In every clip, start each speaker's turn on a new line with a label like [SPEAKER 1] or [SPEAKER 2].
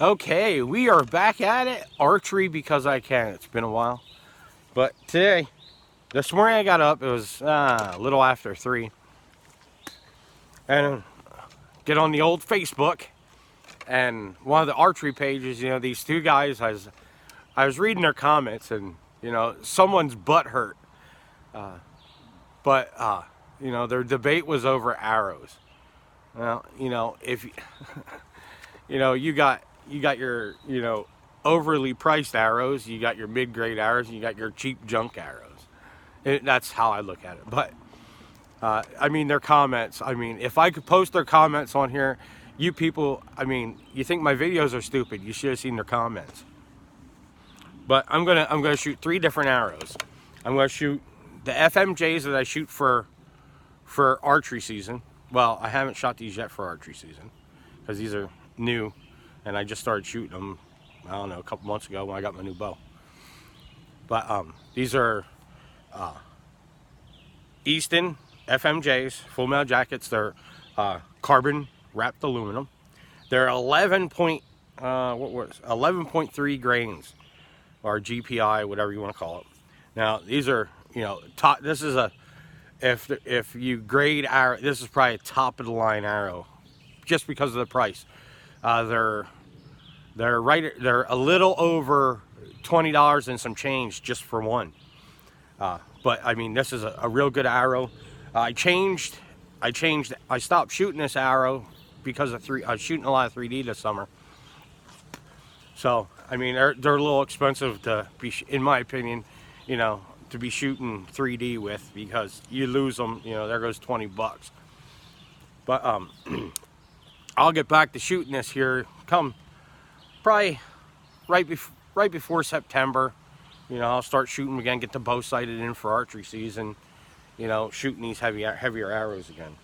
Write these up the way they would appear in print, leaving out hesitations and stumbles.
[SPEAKER 1] Okay, we are back at it. Archery because I can. It's been a while. But today, this morning I got up. It was a little after 3. And get on the old Facebook. And one of the archery pages, these two guys, I was reading their comments. And, someone's butt hurt. But their debate was over arrows. Well, if you got your, overly priced arrows, you got your mid-grade arrows, and you got your cheap junk arrows. That's how I look at it. But, their comments, if I could post their comments on here, you people, you think my videos are stupid. You should have seen their comments. But I'm gonna shoot 3 different arrows. I'm gonna shoot the FMJs that I shoot for archery season. Well, I haven't shot these yet for archery season because these are new. And I just started shooting them, I don't know, a couple months ago when I got my new bow. But these are Easton FMJs, full metal jackets. They're carbon wrapped aluminum. They're 11.3 grains, or GPI, whatever you want to call it. Now these are, top. This is if you grade arrow, this is probably a top of the line arrow, just because of the price. They're a little over $20 and some change just for one. But this is a real good arrow. I stopped shooting this arrow because I was shooting a lot of 3D this summer. So they're a little expensive to be, in my opinion, to be shooting 3D with, because you lose them. There goes $20. But I'll get back to shooting this here come probably right before September. I'll start shooting again, get the bow sighted in for archery season, shooting these heavier arrows again.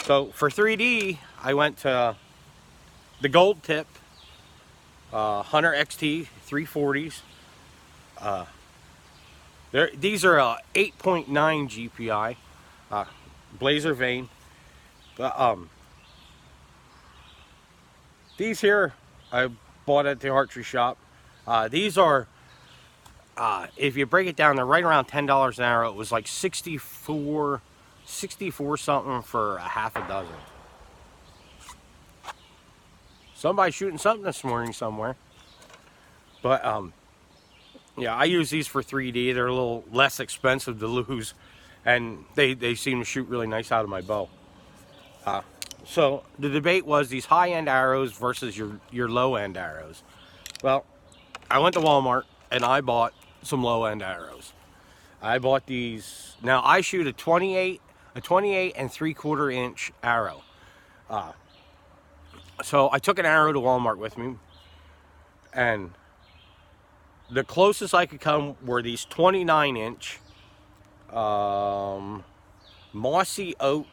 [SPEAKER 1] So for 3D, I went to the Gold Tip Hunter XT 340s. These are 8.9 GPI blazer vane. But these here I bought at the archery shop. These are, if you break it down, they're right around $10 an arrow. It was like 64 something for a half a dozen. Somebody shooting something this morning somewhere. But yeah, I use these for 3D. They're a little less expensive to lose, and they seem to shoot really nice out of my bow. So the debate was these high-end arrows versus your low-end arrows. Well, I went to Walmart and I bought some low-end arrows. I bought these. Now I shoot a 28 and 3/4 inch arrow. So I took an arrow to Walmart with me, and the closest I could come were these 29 inch mossy oak.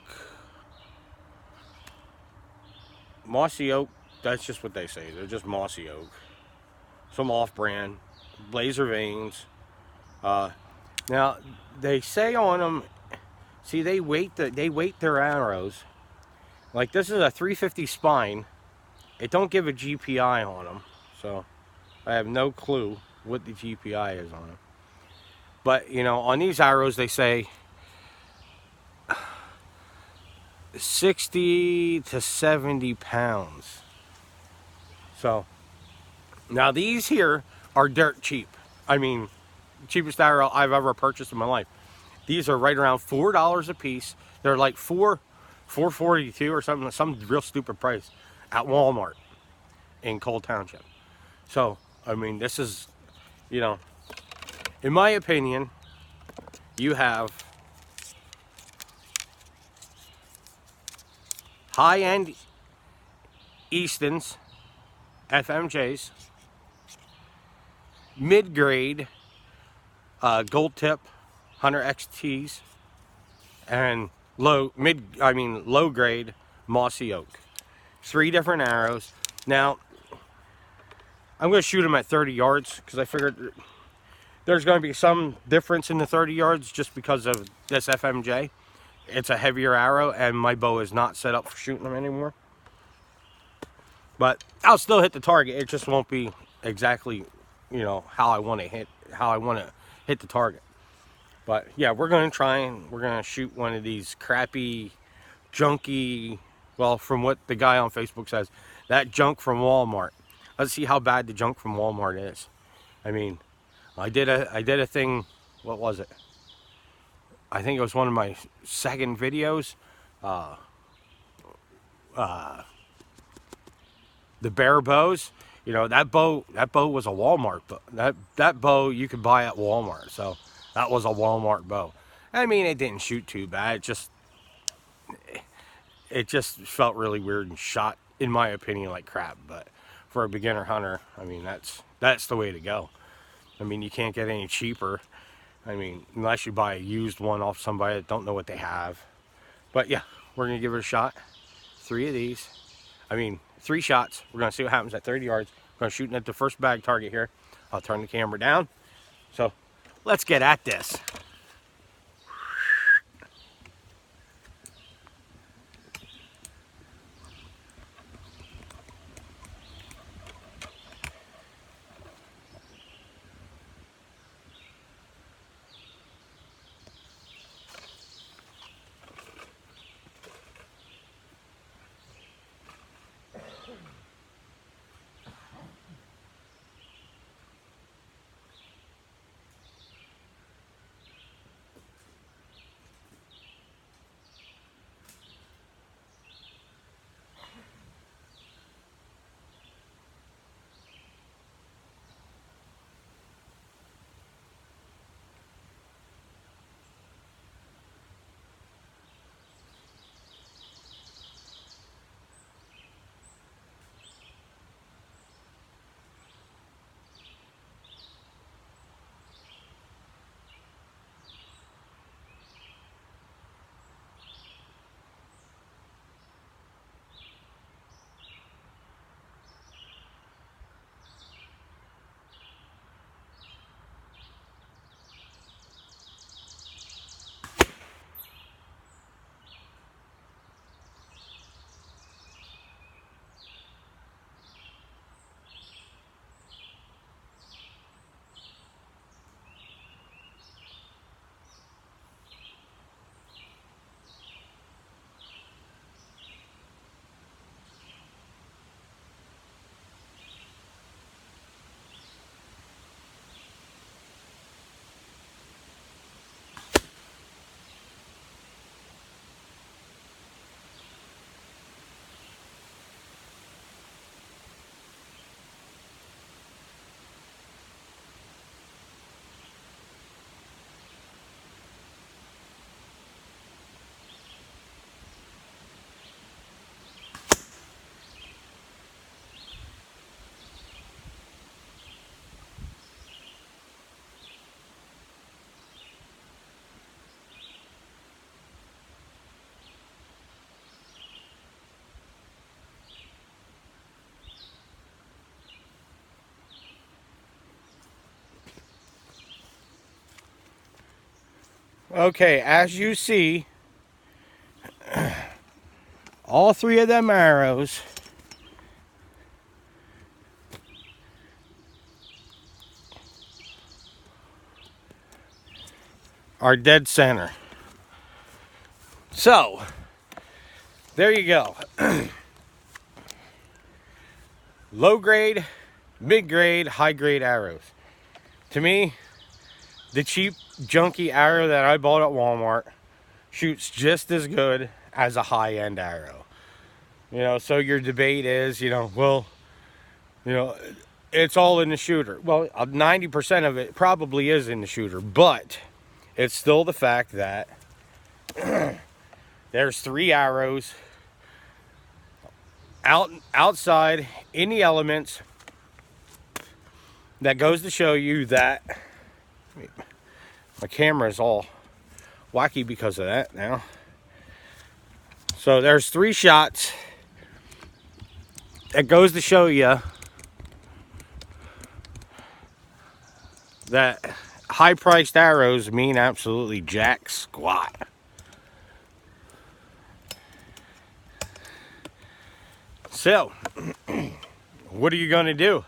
[SPEAKER 1] Mossy oak, that's just what they say. They're just mossy oak. Some off-brand blazer vanes. Now they say on them, see, they weight their arrows. Like, this is a 350 spine. It don't give a GPI on them, so I have no clue what the GPI is on them. But on these arrows they say 60 to 70 pounds. So now these here are dirt cheap. Cheapest arrow I've ever purchased in my life. These are right around $4 a piece. They're like $4.42 or something, some real stupid price at Walmart in Cole Township. So this is, in my opinion, you have high-end Eastons, FMJs, mid-grade Gold Tip Hunter XTs, and low-grade mossy oak. 3 different arrows. Now I'm going to shoot them at 30 yards because I figured there's going to be some difference in the 30 yards just because of this FMJ. It's a heavier arrow, and my bow is not set up for shooting them anymore. But I'll still hit the target. It just won't be exactly, how I want to hit the target. But yeah, we're gonna try and we're gonna shoot one of these crappy, junky. Well, from what the guy on Facebook says, that junk from Walmart. Let's see how bad the junk from Walmart is. I mean, I did a thing. What was it? I think it was one of my second videos. The bear bows. That bow was a Walmart bow. That bow you could buy at Walmart. So that was a Walmart bow. I mean, it didn't shoot too bad. It just felt really weird and shot, in my opinion, like crap. But for a beginner hunter, I mean, that's the way to go. I mean, you can't get any cheaper. I mean, unless you buy a used one off somebody that don't know what they have. But yeah, we're gonna give it a shot. 3 of these. I mean, 3 shots. We're gonna see what happens at 30 yards. We're gonna shoot at the first bag target here. I'll turn the camera down. So let's get at this. Okay, as you see, all 3 of them arrows are dead center. So, there you go. Low grade, mid grade, high grade arrows. To me, the cheap, junky arrow that I bought at Walmart shoots just as good as a high-end arrow. So your debate is, it's all in the shooter. Well, 90% of it probably is in the shooter, but it's still the fact that there's 3 arrows outside in the elements that goes to show you that my camera is all wacky because of that now. So there's 3 shots. It goes to show you that high-priced arrows mean absolutely jack squat. So, what are you going to do?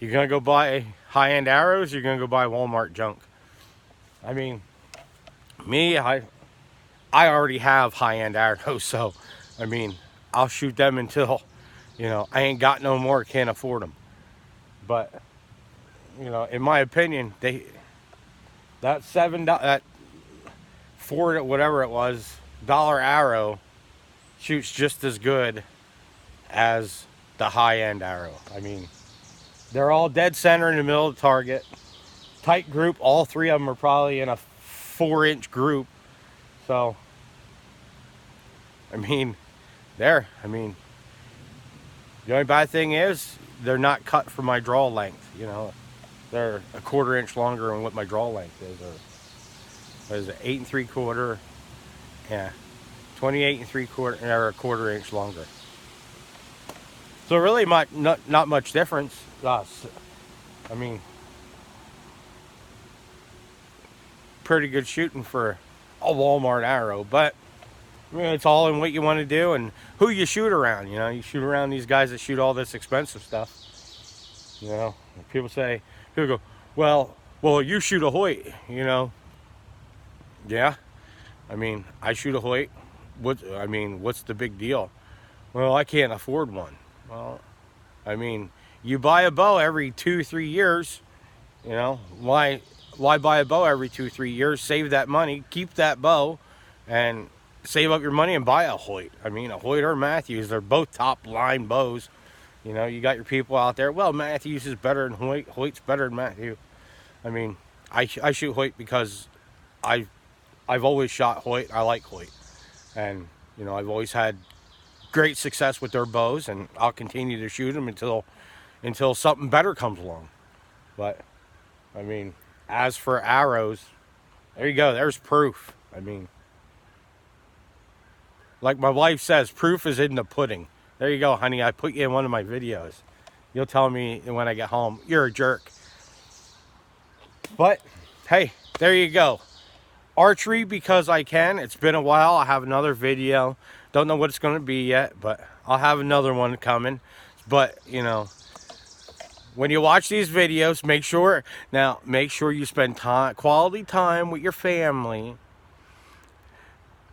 [SPEAKER 1] You're going to go buy high-end arrows, you're going to go buy Walmart junk. I mean, me, I already have high-end arrows, so, I mean, I'll shoot them until, you know, I ain't got no more, can't afford them. But, you know, in my opinion, that $4, whatever it was, dollar arrow shoots just as good as the high-end arrow. I mean, they're all dead center in the middle of the target. Tight group, all three of them are probably in a 4-inch group. So, I mean, the only bad thing is they're not cut for my draw length, you know. They're a 1/4 inch longer than what my draw length is, or what is it, 8 3/4, yeah, 28 3/4, or a 1/4 inch longer. So really, not much difference. I mean, pretty good shooting for a Walmart arrow, but I mean, it's all in what you want to do and who you shoot around. You know, you shoot around these guys that shoot all this expensive stuff. You know, people go, well, you shoot a Hoyt. You know, yeah. I mean, I shoot a Hoyt. What's the big deal? Well, I can't afford one. Well, I mean, you buy a bow every 2-3 years. You know, why buy a bow every 2-3 years? Save that money, keep that bow, and save up your money and buy a Hoyt. I mean, a Hoyt or Matthews, they're both top line bows. You know, you got your people out there, well, Matthews is better than Hoyt, Hoyt's better than Matthew. I mean, I shoot Hoyt because I've always shot Hoyt. I like Hoyt, and you know, I've always had great success with their bows, and I'll continue to shoot them until something better comes along. But I mean, as for arrows, there you go, there's proof. I mean, like my wife says, proof is in the pudding. There you go, honey, I put you in one of my videos. You'll tell me when I get home, you're a jerk. But hey, there you go. Archery because I can. It's been a while. I have another video. Don't know what it's going to be yet, but I'll have another one coming. But, you know, when you watch these videos, make sure you spend quality time with your family.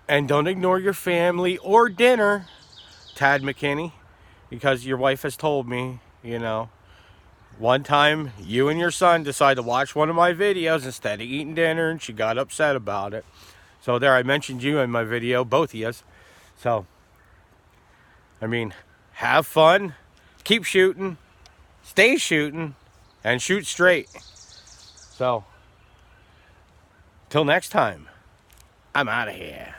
[SPEAKER 1] And don't ignore your family or dinner, Tad McKinney, because your wife has told me, you know, one time you and your son decided to watch one of my videos instead of eating dinner, and she got upset about it. So there, I mentioned you in my video, both of you. So, I mean, have fun, keep shooting, stay shooting, and shoot straight. So, till next time, I'm out of here.